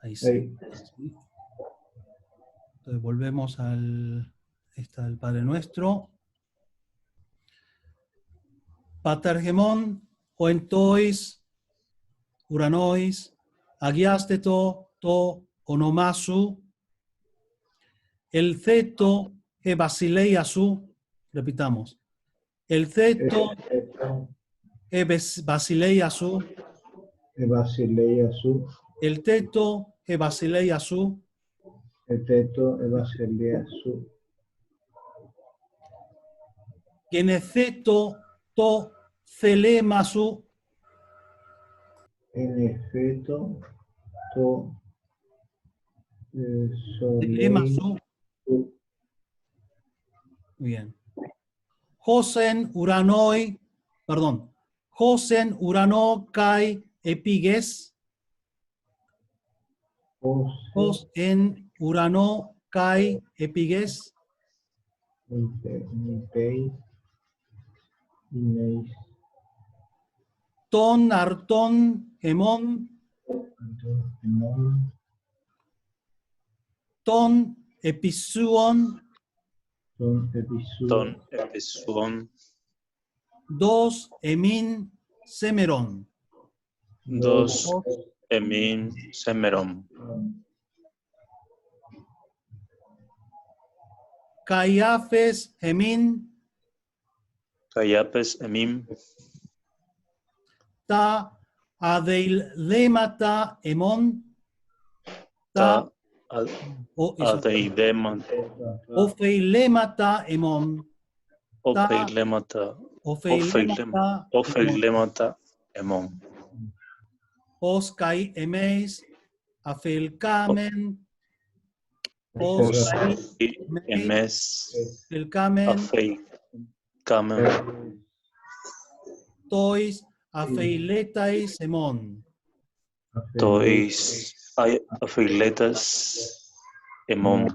Ahí sí. Ahí. Sí. Entonces volvemos al... Está el Padre Nuestro. Patergemón, oentois, uranois, agiasteto, to, onomasu, el ceto, e basileiasu, repitamos, el ceto, e basileiasu, Basileiasu, el teto, e basileiasu, el teto, Basileiasu, geneceto, to, celemasu, en efecto, to, solei, celemasu, muy bien. Josen, uranoi, perdón, Josen, urano, kai, epiges, Jose, Josen, urano, kai, epiges, Nipei, Ineis, ton, arton, hemon, Mon, ton, episuon, Ton, Episu, Ton episuon, dos, emin, semeron, dos emin semeron, caiafes, hemin, Caiapes emim, ta, adeilemata, hemon, ta, ta eso, adeideman, ofeilemata, hemon, ta, opeilemata, ofeilemata, hemon, opeilemata emon, os kai emeis, afelkamen, os kai emeis, emes, afelkamen, afei kamen, tois, afeiletais, hemon, tois afeiletas emon,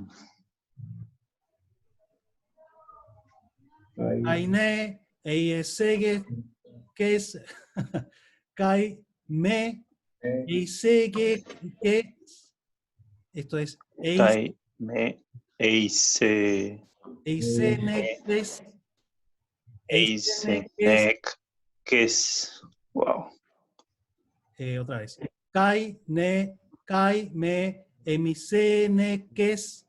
aine, eisege, kes, kai me, eisege, que, esto es, kai me eise, eisenekes, eise eisenekes, nek, kes, wow, otra vez, kai me, emisenekes,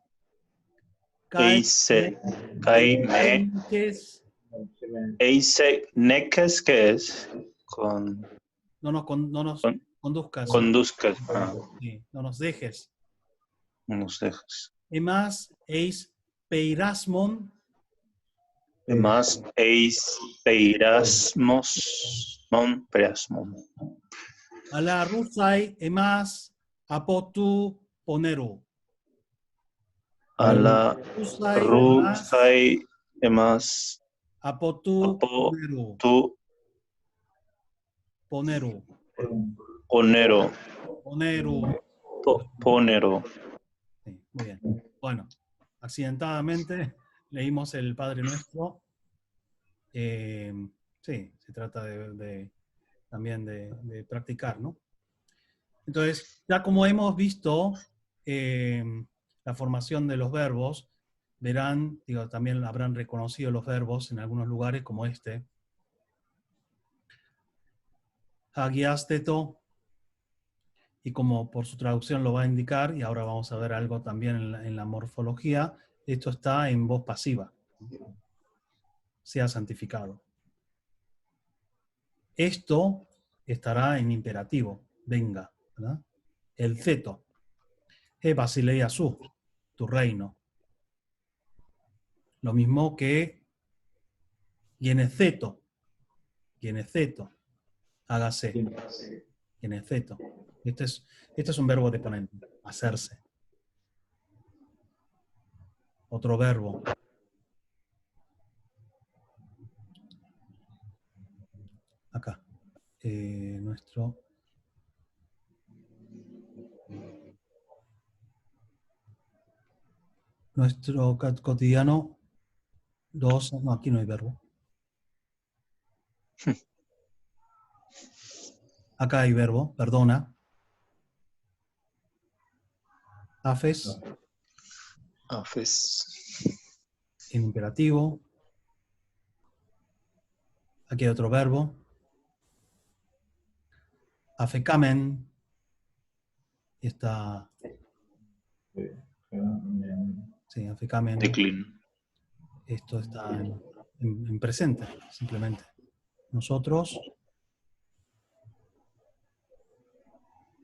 kai eise, kai me, eisenekes, eise nekes, ¿qué es? no nos Con- conduzcas, conduzcas, sí, no nos dejes. no nos dejes. Emas, eis peirasmon, Además, eis peirasmos, non perasmon. ala rusai, emas, apotu, poneru. A la Rusai, emas, rusai, emas, apotu, apo, poneru. tu, Poneru. ponero, Poneru. ponero. Sí, muy bien. Bueno, accidentadamente leímos el Padre Nuestro. Sí, se trata también de practicar, ¿no? Entonces, ya como hemos visto la formación de los verbos, verán, digo, también habrán reconocido los verbos en algunos lugares como este. Hagiasteto, y como por su traducción lo va a indicar, y ahora vamos a ver algo también en la morfología, esto está en voz pasiva. Sea santificado. Esto estará en imperativo, venga, ¿verdad? El ceto, basileia su, tu reino. Lo mismo que geneceto, hágase, geneceto. Este es un verbo deponente, hacerse. Otro verbo. Acá. Nuestro cotidiano 2, no, aquí no hay verbo. Acá hay verbo, perdona. Afes Afes. en imperativo. Aquí hay otro verbo. Afekamen. Y está, sí, afekamen. Declin. Esto está en presente, simplemente. Nosotros,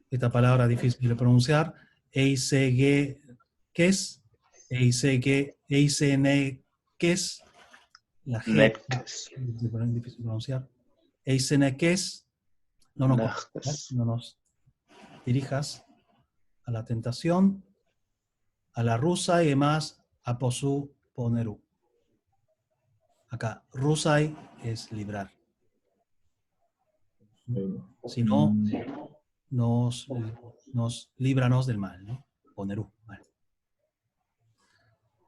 esta palabra difícil de pronunciar, eisege-kes, eisene-kes, la G, Nectes. difícil de pronunciar, eisene-kes, no nos Nectes. no nos dirijas a la tentación, a la rusa y demás, aposu poneru. Acá, rusai es librar. Si no, nos líbranos del mal, ¿no? Ponerú. Mal.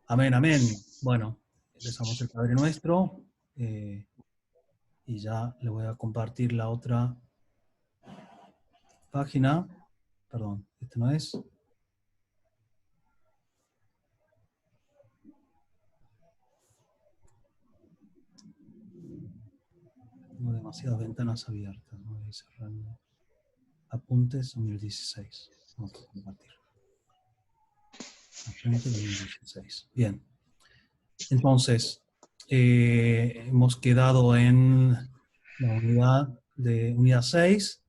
Amén, amén. Bueno, rezamos el Padre Nuestro y ya le voy a compartir la otra página. Perdón, este no es. Tengo demasiadas ventanas abiertas. Voy a ir cerrando. Apuntes 2016. Vamos a compartir. Apuntes 2016. Bien. Entonces, hemos quedado en la unidad 6,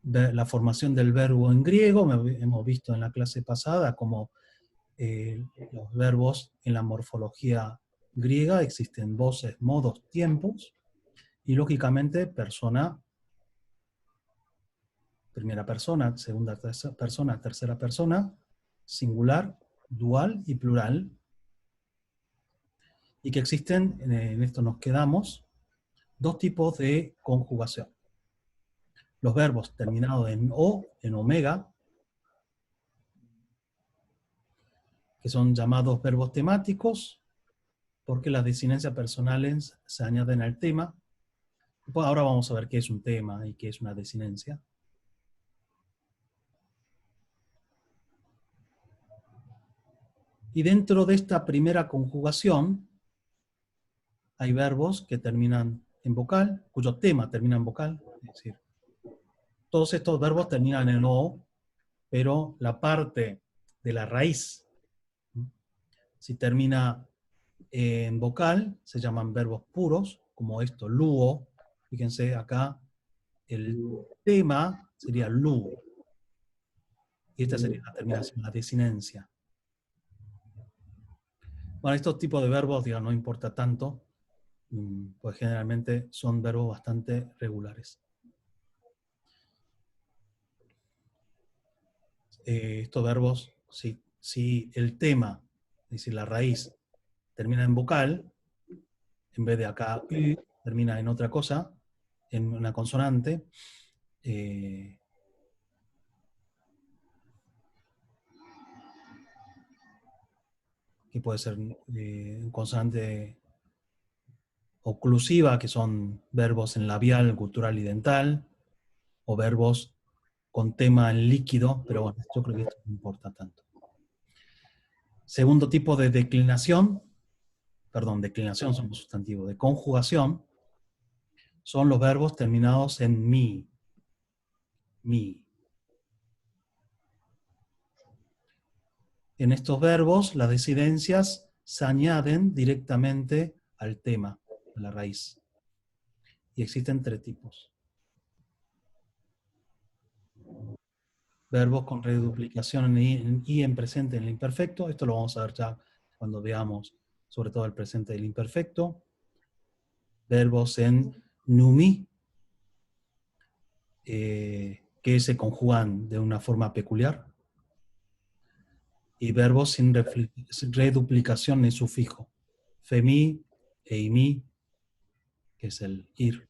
la formación del verbo en griego. Hemos visto en la clase pasada cómo los verbos en la morfología griega existen voces, modos, tiempos, y lógicamente persona, primera persona, segunda persona, tercera persona, singular, dual y plural, y que existen, en esto nos quedamos, dos tipos de conjugación. Los verbos terminados en o, en omega, que son llamados verbos temáticos, porque las desinencias personales se añaden al tema. Pues ahora vamos a ver qué es un tema y qué es una desinencia. Y dentro de esta primera conjugación, hay verbos que terminan en vocal, cuyo tema termina en vocal, es decir, todos estos verbos terminan en o, pero la parte de la raíz, si termina en vocal, se llaman verbos puros, como esto, luo. Fíjense acá, el tema sería lu. Y esta sería la terminación, la desinencia. Bueno, estos tipos de verbos, digamos, no importa tanto, pues generalmente son verbos bastante regulares. Estos verbos, si el tema, es decir, la raíz, termina en vocal, en vez de acá termina en otra cosa, en una consonante, que puede ser consonante oclusiva, que son verbos en labial, gutural y dental, o verbos con tema en líquido, pero bueno, yo creo que esto no importa tanto. Segundo tipo de declinación son los sustantivos, de conjugación, son los verbos terminados en mi. En estos verbos, las desinencias se añaden directamente al tema, a la raíz. Y existen tres tipos. Verbos con reduplicación en i en presente en el imperfecto. Esto lo vamos a ver ya cuando veamos sobre todo el presente del imperfecto. Verbos en numi, que se conjugan de una forma peculiar. Y verbos sin reduplicación en sufijo. Femi e imi, que es el ir.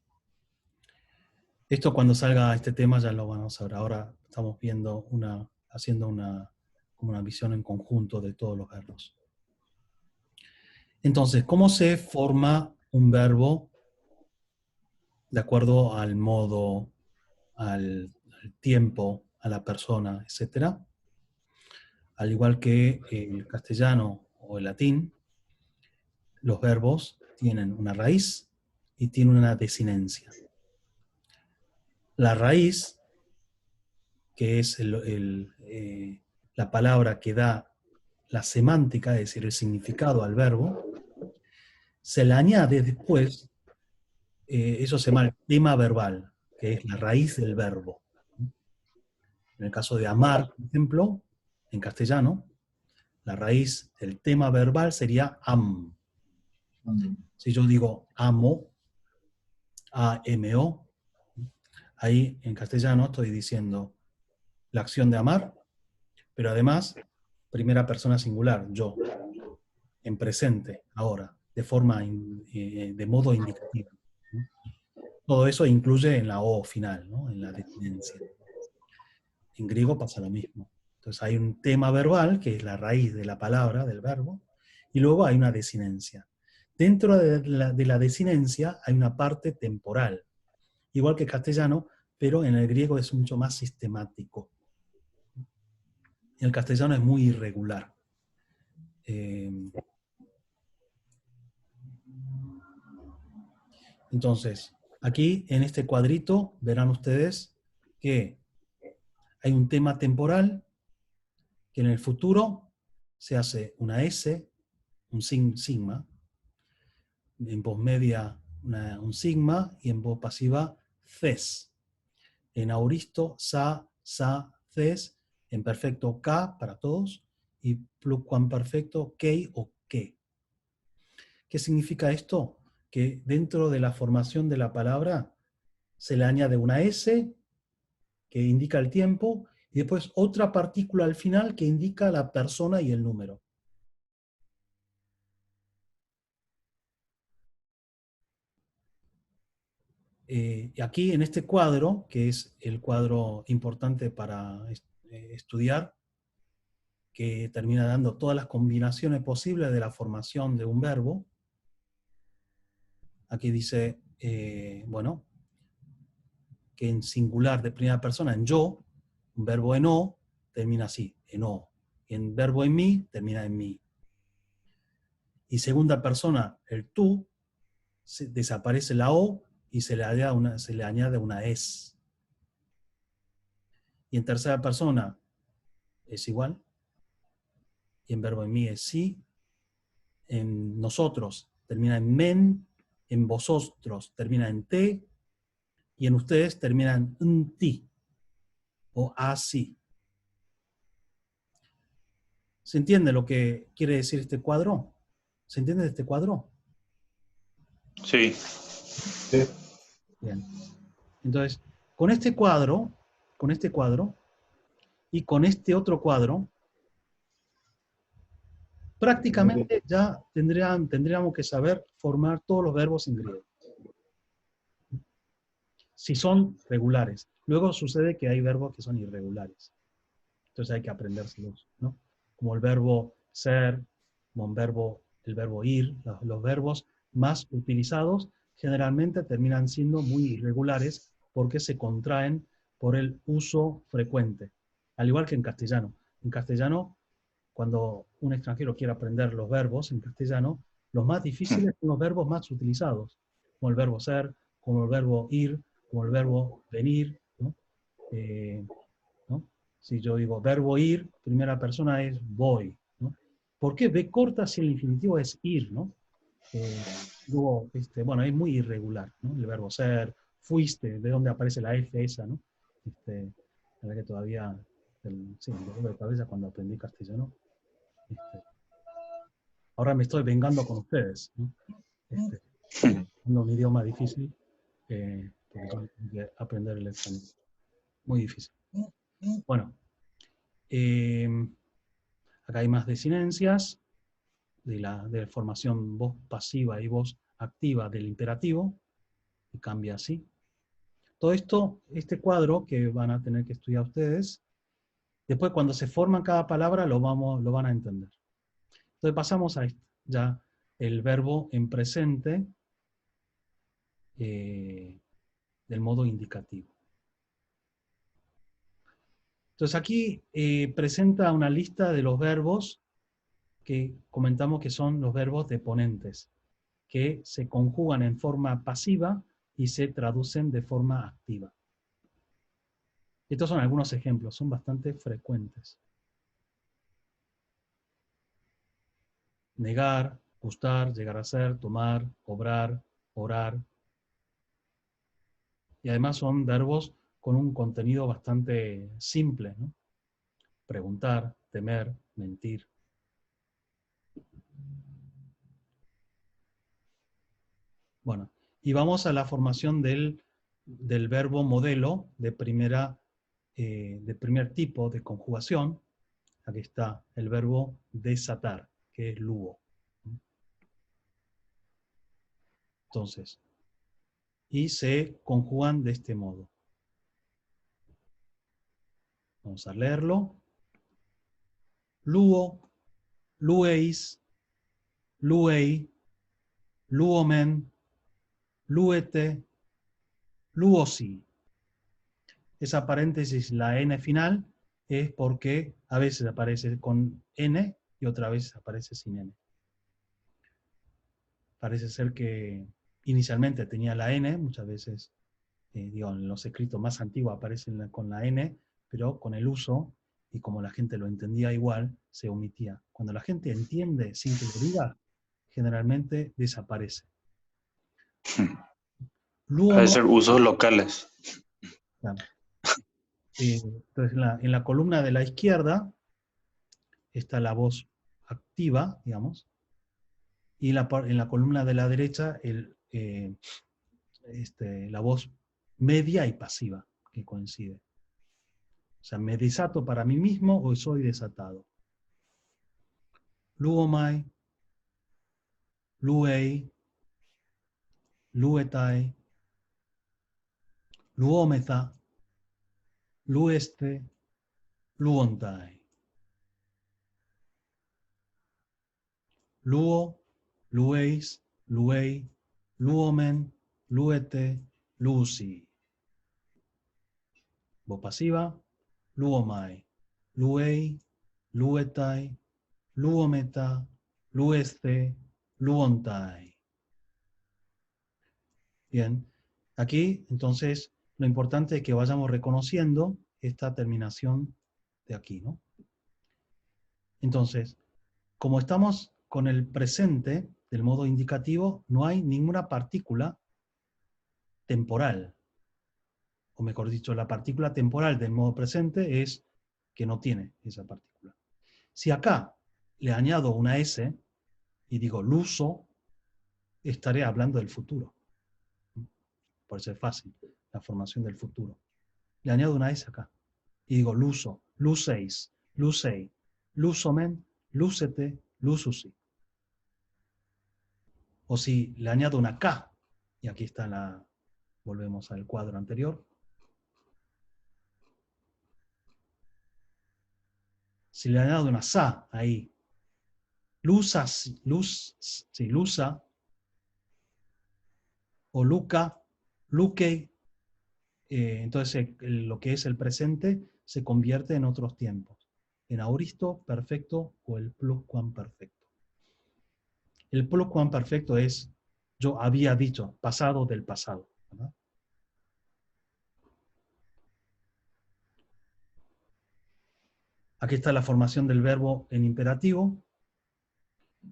Esto cuando salga este tema ya lo vamos a ver. Ahora estamos viendo haciendo como una visión en conjunto de todos los verbos. Entonces, ¿cómo se forma un verbo de acuerdo al modo, al tiempo, a la persona, etcétera? Al igual que el castellano o el latín, los verbos tienen una raíz y tienen una desinencia. La raíz, que es la palabra que da la semántica, es decir, el significado al verbo, se le añade después, eso se llama el tema verbal, que es la raíz del verbo. En el caso de amar, por ejemplo, en castellano, la raíz del tema verbal sería am. Si yo digo amo, A-M-O, ahí en castellano estoy diciendo la acción de amar, pero además, primera persona singular, yo, en presente, ahora, de modo indicativo, ¿no? Todo eso incluye en la O final, ¿no? En la desinencia. En griego pasa lo mismo. Entonces hay un tema verbal, que es la raíz de la palabra, del verbo, y luego hay una desinencia. Dentro de la desinencia hay una parte temporal, igual que castellano, pero en el griego es mucho más sistemático. En el castellano es muy irregular. Entonces, aquí en este cuadrito verán ustedes que hay un tema temporal, que en el futuro se hace una S, un sigma, en voz media un sigma y en voz pasiva ces. En auristo, sa, ces, en perfecto K para todos y pluscuamperfecto kei o que. ¿Qué significa esto? Que dentro de la formación de la palabra se le añade una S que indica el tiempo y después otra partícula al final que indica la persona y el número. Aquí en este cuadro, que es el cuadro importante para estudiar, que termina dando todas las combinaciones posibles de la formación de un verbo, aquí dice, bueno, que en singular de primera persona, en yo, un verbo en o, termina así, en o. Y en verbo en mí, termina en mí. Y segunda persona, el tú, desaparece la o y se le añade una es. Y en tercera persona es igual. Y en verbo en mí es sí. En nosotros termina en men. En vosotros termina en te. Y en ustedes termina en ti. O así. ¿Se entiende lo que quiere decir este cuadro? ¿Se entiende de este cuadro? Sí. Bien. Entonces, con este cuadro y con este otro cuadro, prácticamente ya tendríamos que saber formar todos los verbos en griego. Si son regulares. Luego sucede que hay verbos que son irregulares. Entonces hay que aprendérselos, ¿no? Como el verbo ser, como el verbo ir, los verbos más utilizados generalmente terminan siendo muy irregulares porque se contraen por el uso frecuente. Al igual que en castellano. En castellano, cuando un extranjero quiere aprender los verbos en castellano, los más difíciles son los verbos más utilizados, como el verbo ser, como el verbo ir, como el verbo venir, ¿no? ¿No? Si yo digo verbo ir, primera persona es voy, ¿no? ¿Por qué B corta si el infinitivo es ir, ¿no? Luego, bueno, es muy irregular, ¿no? El verbo ser, fuiste, de dónde aparece la F esa, ¿no? La verdad que todavía, sí, el dolor de cabeza cuando aprendí castellano. Ahora me estoy vengando con ustedes, ¿no? Un idioma difícil, porque yo tengo que aprender el español. Muy difícil. Bueno, acá hay más desinencias de formación voz pasiva y voz activa del imperativo, y cambia así. Todo esto, este cuadro que van a tener que estudiar ustedes, después cuando se forma cada palabra lo van a entender. Entonces pasamos a esto, ya el verbo en presente del modo indicativo. Entonces aquí presenta una lista de los verbos que comentamos que son los verbos deponentes, que se conjugan en forma pasiva y se traducen de forma activa. Estos son algunos ejemplos, son bastante frecuentes. Negar, gustar, llegar a ser, tomar, obrar, orar. Y además son verbos con un contenido bastante simple, ¿no? Preguntar, temer, mentir. Bueno, y vamos a la formación del verbo modelo de primer tipo de conjugación. Aquí está el verbo desatar, que es luo. Entonces, y se conjugan de este modo. Vamos a leerlo. Luo, lueis, luei, luomen, luete, luosi. Esa paréntesis, la n final, es porque a veces aparece con n y otra vez aparece sin n. Parece ser que inicialmente tenía la n, muchas veces, en los escritos más antiguos aparecen con la n, pero con el uso, y como la gente lo entendía igual, se omitía. Cuando la gente entiende sin que lo diga, generalmente desaparece. Puede ser usos locales. Claro. Entonces, en la columna de la izquierda está la voz activa, digamos, y en la columna de la derecha la voz media y pasiva, que coincide. O sea, me desato para mí mismo o soy desatado. Luomai, luei, luetai, luometa, lueste, luontai. Luo, lueis, luei, luomen, luete, lusi. Voz pasiva, luomai, luei, luetai, luometa, lueste, luontai. Bien, aquí entonces lo importante es que vayamos reconociendo esta terminación de aquí, ¿no? Entonces, como estamos con el presente del modo indicativo, no hay ninguna partícula temporal. O mejor dicho, la partícula temporal del modo presente es que no tiene esa partícula. Si acá le añado una S y digo luso, estaré hablando del futuro. Por eso es fácil, la formación del futuro. Le añado una S acá y digo luso, luseis, lusei, lusomen, lucete, lususi. O si le añado una K, y aquí está volvemos al cuadro anterior. Si le añado una sa ahí, lusa, lusa, o luca, luque, entonces lo que es el presente se convierte en otros tiempos, en auristo, perfecto o el pluscuamperfecto. El pluscuamperfecto es, yo había dicho, pasado del pasado, ¿verdad? Aquí está la formación del verbo en imperativo,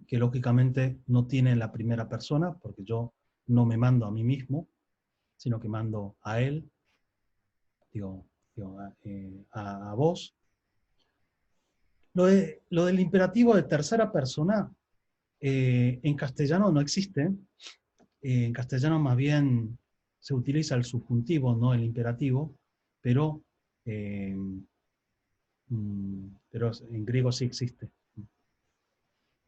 que lógicamente no tiene la primera persona, porque yo no me mando a mí mismo, sino que mando a él, a vos. Lo del imperativo de tercera persona, en castellano no existe. En castellano más bien se utiliza el subjuntivo, no el imperativo, pero en griego sí existe.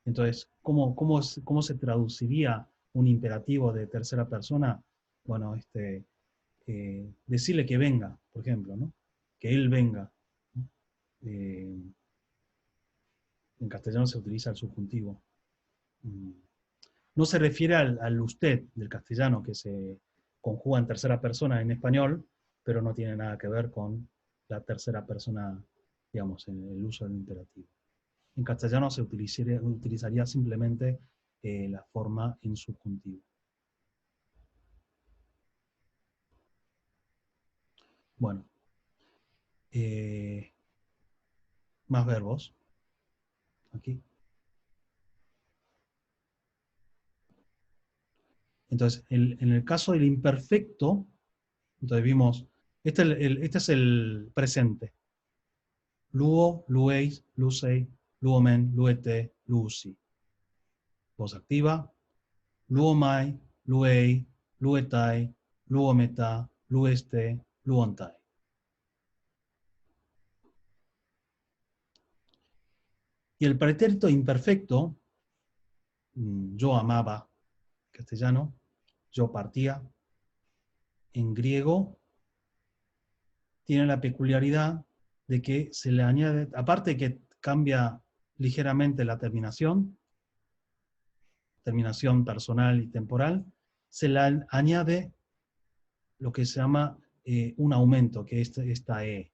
Entonces, ¿cómo se traduciría un imperativo de tercera persona? Bueno, decirle que venga, por ejemplo, ¿no? Que él venga, ¿no? En castellano se utiliza el subjuntivo. No se refiere al usted del castellano, que se conjuga en tercera persona en español, pero no tiene nada que ver con la tercera persona, digamos, en el uso del imperativo. En castellano se utilizaría simplemente la forma en subjuntivo. Bueno, más verbos. Aquí. Entonces, en el caso del imperfecto, entonces vimos, este es el presente. Luo, lueis, lusei, luomen, luete, lusi. Voz activa. Luomai, luei, luetai, luometa, lueste, luontai. Y el pretérito imperfecto, yo amaba, castellano, yo partía, en griego, tiene la peculiaridad de que se le añade, aparte que cambia ligeramente la terminación personal y temporal, se le añade lo que se llama un aumento, que es esta E.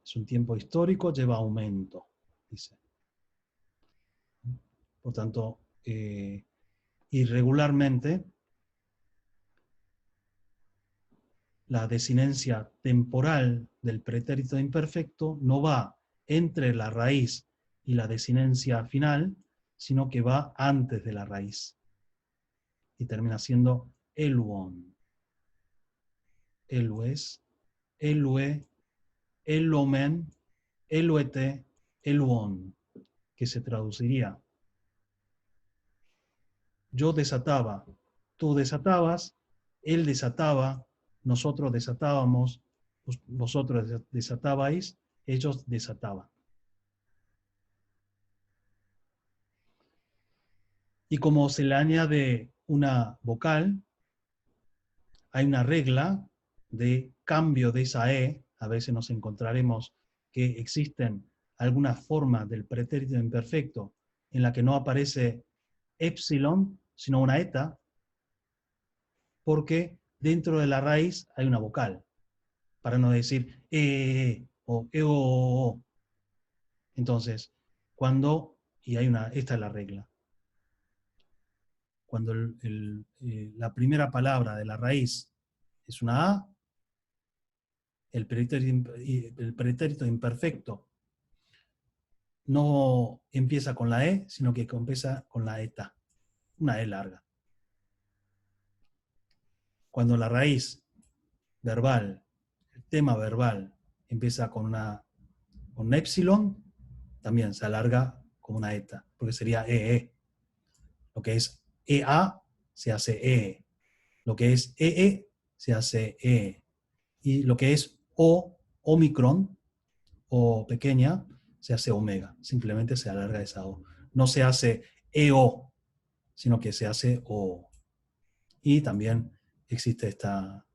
Es un tiempo histórico, lleva aumento, dice. Por tanto, irregularmente, la desinencia temporal del pretérito imperfecto no va entre la raíz y la desinencia final, sino que va antes de la raíz. Y termina siendo eluon. Elues, elue, elomen, eluete, eluon, que se traduciría: yo desataba, tú desatabas, él desataba, nosotros desatábamos, vosotros desatabais, ellos desataban. Y como se le añade una vocal, hay una regla de cambio de esa E. A veces nos encontraremos que existen algunas formas del pretérito imperfecto en la que no aparece epsilon, sino una eta, porque dentro de la raíz hay una vocal, para no decir o o. Entonces, cuando, y esta es la regla, cuando la primera palabra de la raíz es una A, el pretérito imperfecto no empieza con la E, sino que empieza con la eta, una E larga. Cuando la raíz verbal, el tema verbal, empieza con un épsilon, también se alarga como una eta, porque sería EE. Lo que es EA se hace E. Lo que es EE se hace E. Y lo que es omicron, o pequeña, se hace omega. Simplemente se alarga esa O. No se hace EO, sino que se hace O. Y también existe esta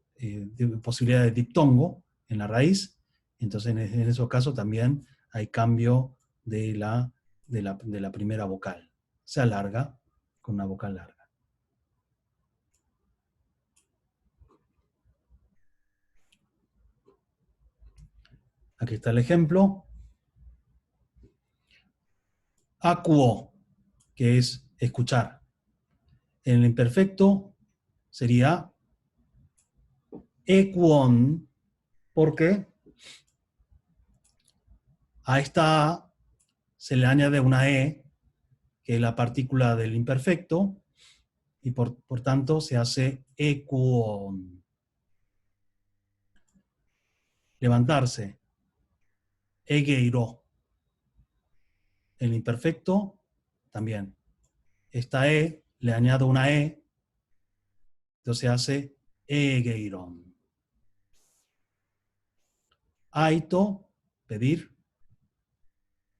posibilidad de diptongo en la raíz. Entonces, en esos casos también hay cambio de la primera vocal. Se alarga con una vocal larga. Aquí está el ejemplo. Acuo, que es escuchar. En el imperfecto sería equon, porque a esta A se le añade una E, que es la partícula del imperfecto, y por tanto se hace equon. Levantarse, egeiro. El imperfecto también. Esta E le añado una E, entonces se hace egeiron. Aito, pedir,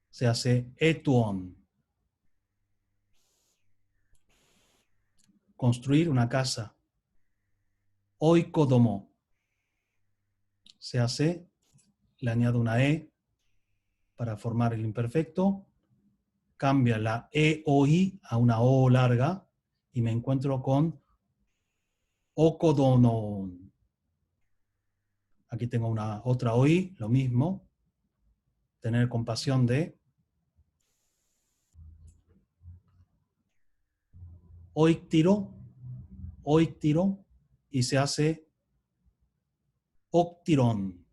se hace etuon. Construir una casa. Oikodomo. Se hace, le añado una E para formar el imperfecto, cambia la E o I a una O larga y me encuentro con okodonon. Aquí tengo otra OI, lo mismo. Tener compasión de. Oiktiro, y se hace octirón.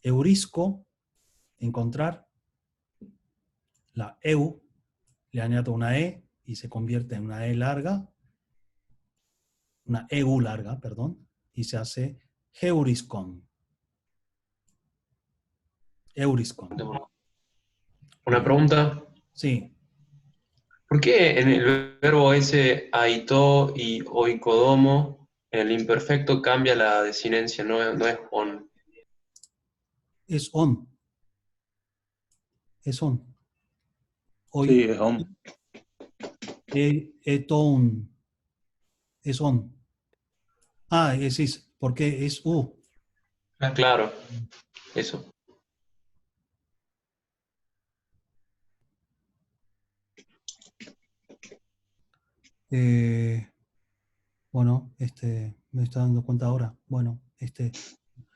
Eurisco, encontrar. La eu, le añado una E y se convierte en una E larga. Una EU larga, perdón. Y se hace heuriscon. Euriscon. Una pregunta. Sí. ¿Por qué en el verbo ese aitó y oikodomo, en el imperfecto cambia la desinencia, no es on? Es on. Es on. Sí, es on. Eton. Es on. Ah, es porque es U. Ah, claro, eso. Bueno, me estoy dando cuenta ahora. Bueno,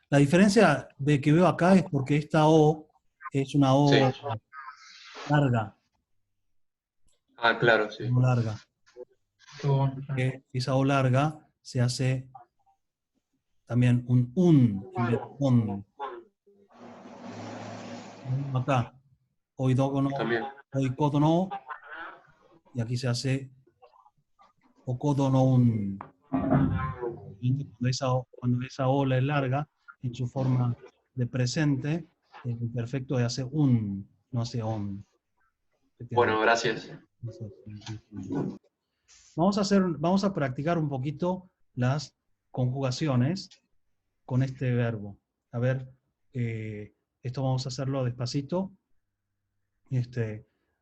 la diferencia de que veo acá es porque esta O es una O Sí. larga. Ah, claro, sí. O larga. Esa O larga se hace también un en vez de on. Acá, oidógono, También. oicódono, y aquí se hace ocódonon. Cuando esa ola es larga, en su forma de presente, el imperfecto hace un, no hace on. Bueno, gracias. Vamos a practicar un poquito las conjugaciones con este verbo. A ver, esto vamos a hacerlo despacito.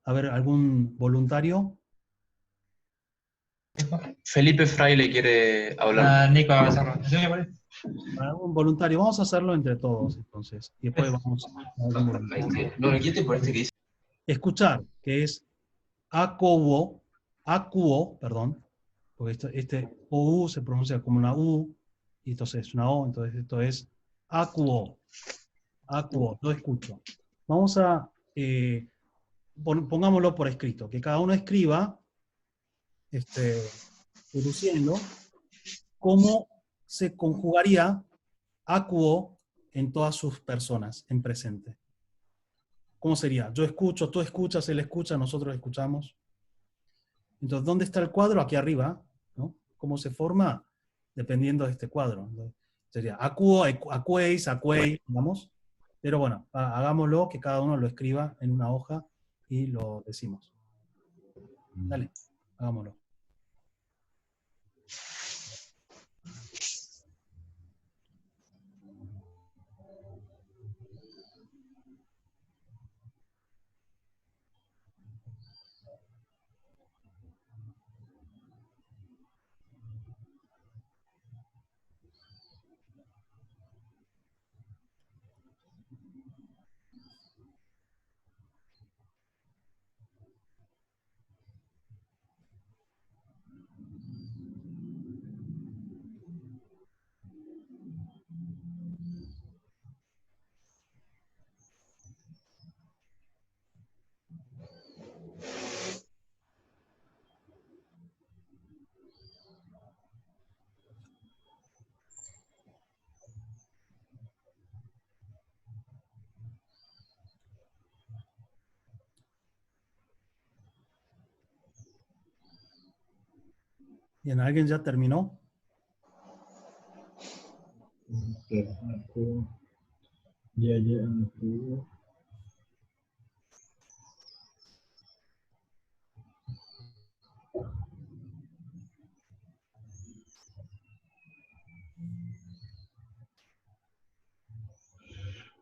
A ver, ¿algún voluntario? Felipe Fraile quiere hablar. Nico va a hacerlo. ¿Sí, me parece? ¿Algún voluntario? Vamos a hacerlo entre todos, entonces. Y después vamos a algún voluntario. No, ¿quién te parece que dice? Escuchar, que es acuo, perdón, porque OU se pronuncia como una U, y entonces es una O, entonces esto es acuo, lo escucho. Vamos a, pongámoslo por escrito, que cada uno escriba, deduciendo cómo se conjugaría acuo en todas sus personas, en presente. ¿Cómo sería? Yo escucho, tú escuchas, él escucha, nosotros escuchamos. Entonces, ¿dónde está el cuadro? Aquí arriba, ¿no? ¿Cómo se forma? Dependiendo de este cuadro. Entonces, sería acuo, acuéis, acuéis, digamos. Pero bueno, hagámoslo, que cada uno lo escriba en una hoja y lo decimos. Dale, hagámoslo. Bien, ¿alguien ya terminó? Ya, acuo.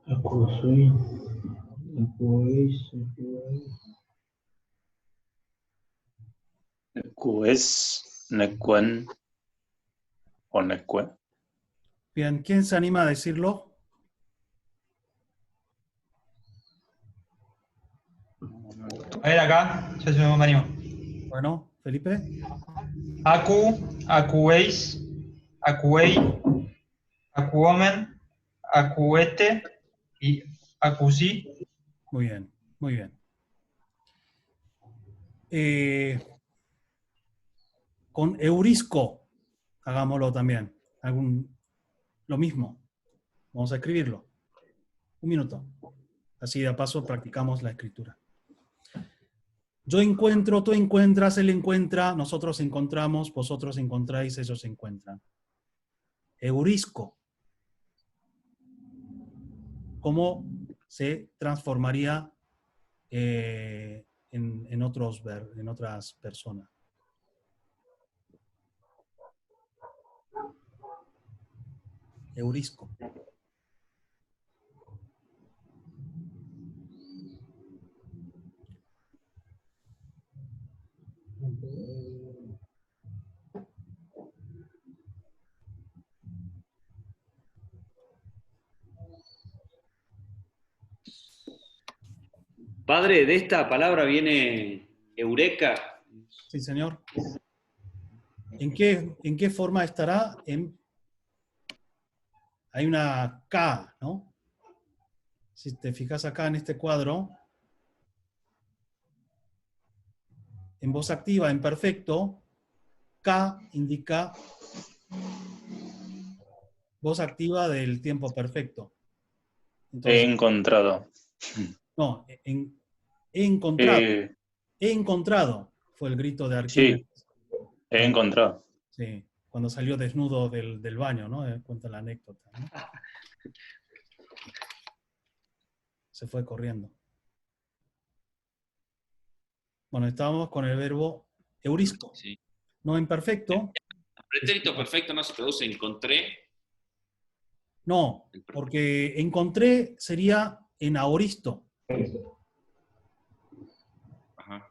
Acuo soy. Acuéis, acuéis. Necues, necuen o necue. Bien, ¿quién se anima a decirlo? A ver acá, yo me animo. Bueno, Felipe. Acu, acuéis, acuéis, acuomen, acuete y acusí. Muy bien, muy bien. Con eurisco, hagámoslo también. Lo mismo. Vamos a escribirlo. Un minuto. Así de paso practicamos la escritura. Yo encuentro, tú encuentras, él encuentra, nosotros encontramos, vosotros encontráis, ellos encuentran. Eurisco. ¿Cómo se transformaría en otras personas? Eurisco. Padre, de esta palabra viene eureka. Sí, señor. ¿En qué forma estará? Hay una K, ¿no? Si te fijas acá en este cuadro, en voz activa, en perfecto, K indica voz activa del tiempo perfecto. He Entonces, encontrado. no, he encontrado. Eh, He encontrado, fue el grito de Arquímedes. sí, he encontrado. Sí, cuando salió desnudo del baño, ¿no? Cuenta la anécdota, ¿no? Se fue corriendo. Bueno, estábamos con el verbo eurisco. Sí. No imperfecto. El pretérito perfecto no se traduce encontré. No, porque encontré sería en aoristo. Ajá.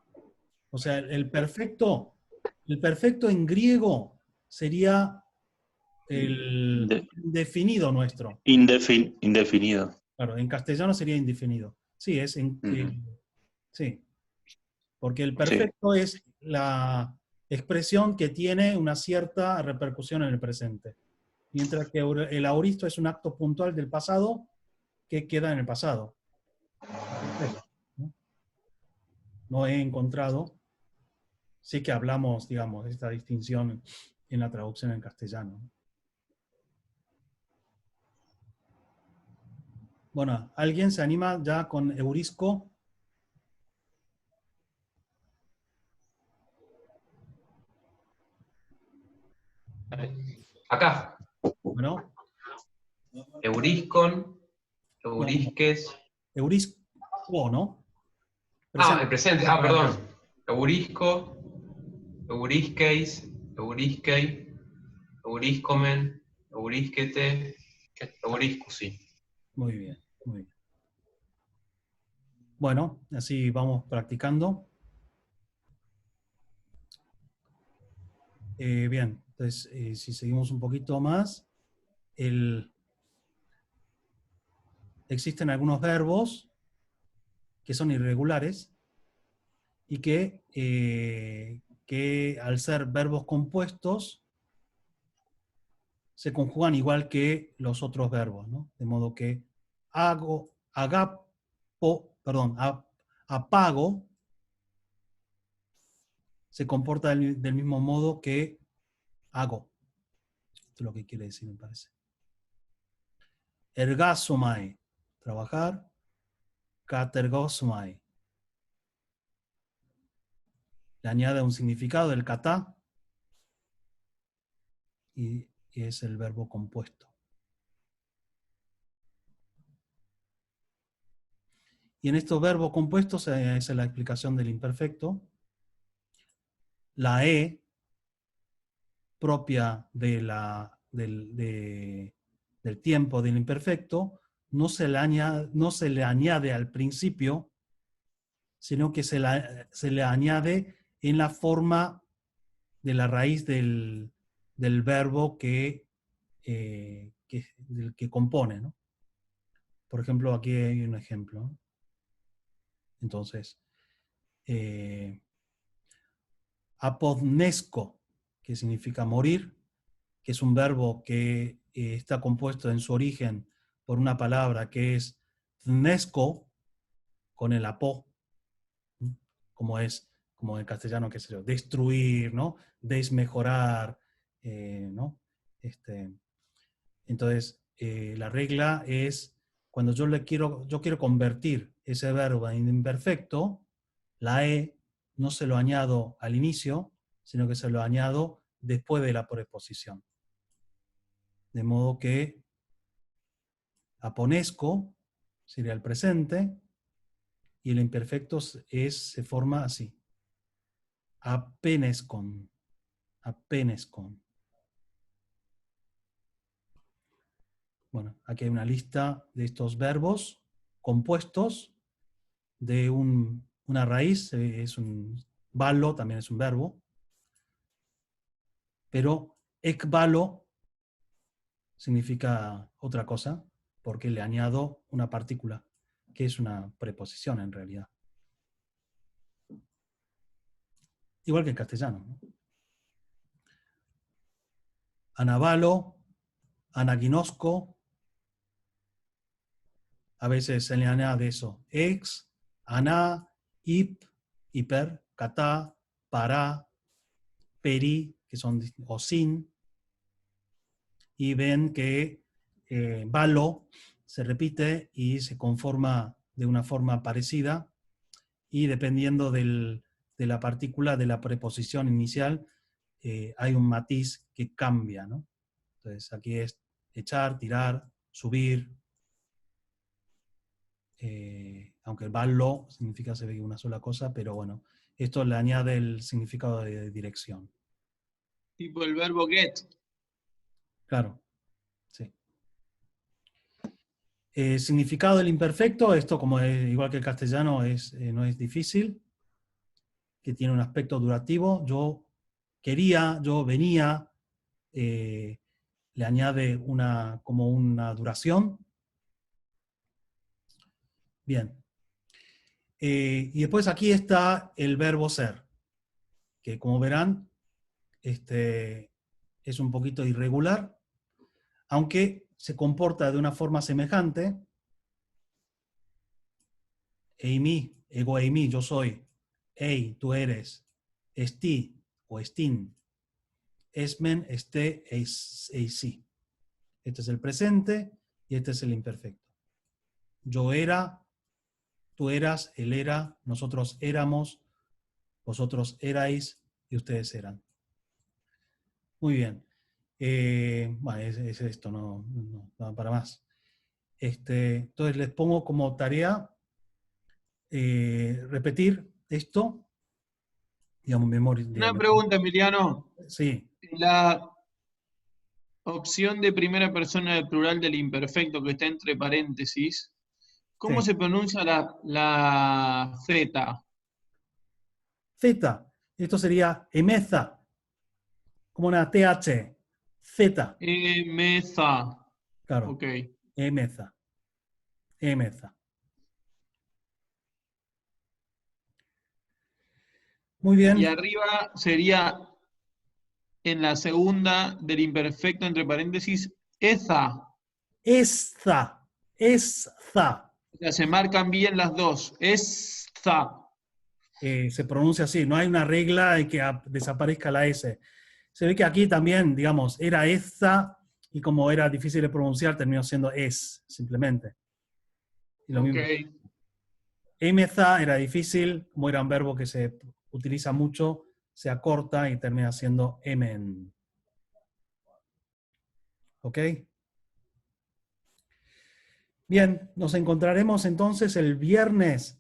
O sea, el perfecto en griego sería el indefinido nuestro. Indefinido. Claro, en castellano sería indefinido. Sí, sí. Porque el Sí. perfecto es la expresión que tiene una cierta repercusión en el presente. Mientras que el aoristo es un acto puntual del pasado que queda en el pasado. No he encontrado. Sí que hablamos, digamos, de esta distinción en la traducción en castellano. Bueno, ¿alguien se anima ya con eurisco? Acá, Bueno, euriscon, no, eurisques. eurisco, ¿no? El presente. Perdón. Eurisco, eurisqueis, eurisquei, euriscomen, eurisquete, euriscus, sí. Muy bien, muy bien. Bueno, así vamos practicando. Bien, entonces si seguimos un poquito más, existen algunos verbos que son irregulares y que al ser verbos compuestos se conjugan igual que los otros verbos, ¿no? De modo que apago se comporta del mismo modo que hago. Esto es lo que quiere decir, me parece. Ergasomai, trabajar. Katergosomai. Le añade un significado del kata y es el verbo compuesto. Y en estos verbos compuestos esa es la explicación del imperfecto. La E, propia del tiempo del imperfecto, no se le añade al principio, sino que se le añade en la forma de la raíz del verbo que compone, ¿no? Por ejemplo, aquí hay un ejemplo. Entonces, apodnesco, que significa morir, que es un verbo que está compuesto en su origen por una palabra que es tnesco, con el apo, como en castellano, qué sé yo, destruir, ¿no? Desmejorar, ¿no? Entonces, la regla es, cuando yo quiero convertir ese verbo en imperfecto, la E no se lo añado al inicio, sino que se lo añado después de la preposición. De modo que aponesco sería el presente, y el imperfecto se forma así. Apenescon. Apenescon. Bueno, aquí hay una lista de estos verbos compuestos de una raíz, es un balo, también es un verbo, pero ekbalo significa otra cosa, porque le añado una partícula, que es una preposición en realidad. Igual que en castellano, ¿no? Anabalo, anaginosco, a veces se le añade eso, ex, aná, ip, hiper, catá, para, peri, que son, o sin, y ven que balo se repite y se conforma de una forma parecida, y dependiendo de la partícula de la preposición inicial, hay un matiz que cambia, ¿no? Entonces aquí es echar, tirar, subir, aunque el ballo significa se ve una sola cosa, pero bueno, esto le añade el significado de dirección. Tipo el verbo get. Claro, sí. Significado del imperfecto, esto como es, igual que el castellano no es difícil, que tiene un aspecto durativo. Yo venía, le añade como una duración. Bien. Y después aquí está el verbo ser, que como verán, es un poquito irregular, aunque se comporta de una forma semejante. Eimi, ego eimi, yo soy. Ei, tú eres. Esti o estin. Esmen, este, eisi. Este es el presente y este es el imperfecto. Yo era, tú eras, él era, nosotros éramos, vosotros erais y ustedes eran. Muy bien. Bueno, es esto, no para más. Entonces les pongo como tarea repetir esto, digamos, memoria. Una pregunta, Emiliano. Sí. La opción de primera persona del plural del imperfecto que está entre paréntesis, ¿cómo Sí. se pronuncia la Z? Z. Esto sería emeza, como una TH. Z. Meza. Claro. Ok. Emeza. Emeza. Muy bien. Y arriba sería en la segunda del imperfecto entre paréntesis, eza. Eza. Eza. O sea, se marcan bien las dos. Eza. Se pronuncia así. No hay una regla de que desaparezca la S. Se ve que aquí también, digamos, era eza y como era difícil de pronunciar, terminó siendo es, simplemente. Y lo mismo. Emeza era difícil, como era un verbo que se utiliza mucho, se acorta y termina siendo emen. ¿Ok? Bien, nos encontraremos entonces el viernes,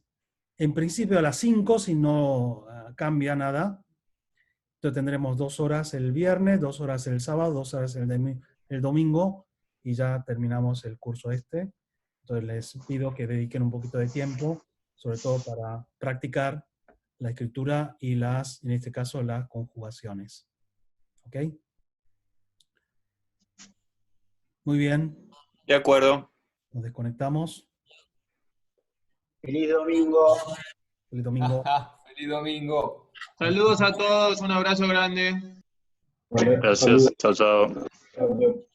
en principio a las 5, si no cambia nada. Entonces tendremos 2 horas el viernes, 2 horas el sábado, 2 horas el domingo, y ya terminamos el curso este. Entonces les pido que dediquen un poquito de tiempo, sobre todo para practicar la escritura y en este caso, las conjugaciones. ¿Ok? Muy bien. De acuerdo. Nos desconectamos. Feliz domingo. Feliz domingo. Feliz domingo. Saludos a todos, un abrazo grande. Gracias. Chao, chao. Chao, chao.